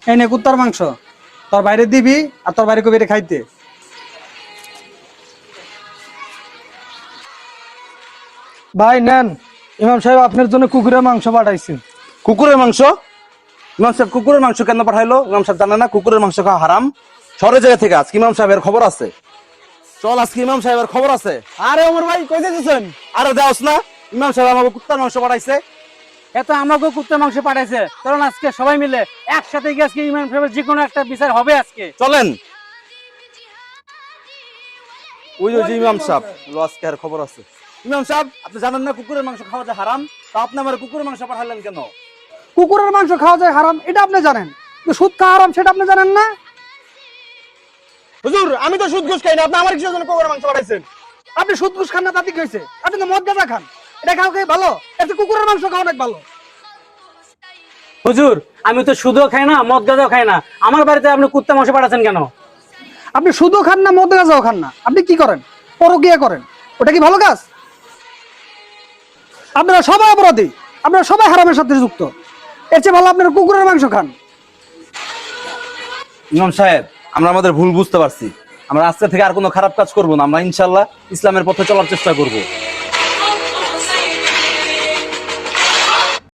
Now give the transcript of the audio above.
এই নে কুত্তার মাংস, তোর বাইরে দিবি আর তোর বাইরে কবি খাইতে। ভাই নেন, ইমাম সাহেব আপনার জন্য কুকুরের মাংস পাঠাইছি। কুকুরের মাংস? ইমাম সাহেব কুকুরের মাংস কেন পাঠাইলো? ইমাম সাহেব জানে না কুকুরের মাংস খাওয়া হারাম? শহরের জায়গা থেকে আজকে ইমাম সাহেবের খবর আছে। চল আজকে ইমাম সাহেবের খবর আছে। আরে ওমর ভাই কই যাচ্ছেন? আরে দেওস না, ইমাম সাহেব আমাকে কুত্তার মাংস পাঠাইছে। এত আমাকেও কুত্তার মাংস পাঠাইছে, কারণ আজকে সবাই মিলে একসাথে গিয়ে আজকে ইমাম সাহেবের যে কোনো একটা বিচার হবে আজকে। চলেন। ওই যে ইমাম সাহেব আজকে আর খবর আছে। ইমাম সাহেব আপনি জানেন না কুকুরের মাংস খাওয়া যায় হারাম, তা আপনি আমার কুকুরের মাংস পাঠালেন কেন? কুকুরের মাংস খাওয়া যায় হারাম এটা আপনি জানেন, সুদ খাওয়া হারাম সেটা আপনি জানেন না? হুজুর আমি তো সুদ ঘুষ খাই না, আপনি আমার কিসের জন্য কুকুরের মাংস পাঠাইছেন? আপনি সুদ ঘুষ খান না তাতে কি হয়েছে? আপনি তো মদ গাঁজা খান, এটা খাও খাই ভালো, এতে কুকুরের মাংস খাওয়া অনেক ভালো। হুজুর আমি তো সুদও খাই না, মদ গাঁজাও খাই না, আমার বাড়িতে আপনি কুত্তার মাংস পাঠাচ্ছেন কেন? আপনি সুদও খান না, মদ গাঁজাও খান না, আপনি কি করেন? পরকিয়া করেন, ওটা কি ভালো কাজ? আপনারা সবাই অপরাধী, আপনারা সবাই হারামের সাথে যুক্ত, এর চেয়ে ভালো আপনারা কুকুরের মাংস খান। ইমাম সাহেব আমরা আমাদের ভুল বুঝতে পারছি, আমরা আজকে থেকে আর কোনো খারাপ কাজ করবো না, আমরা ইনশাল্লাহ ইসলামের পথে চলার চেষ্টা করব।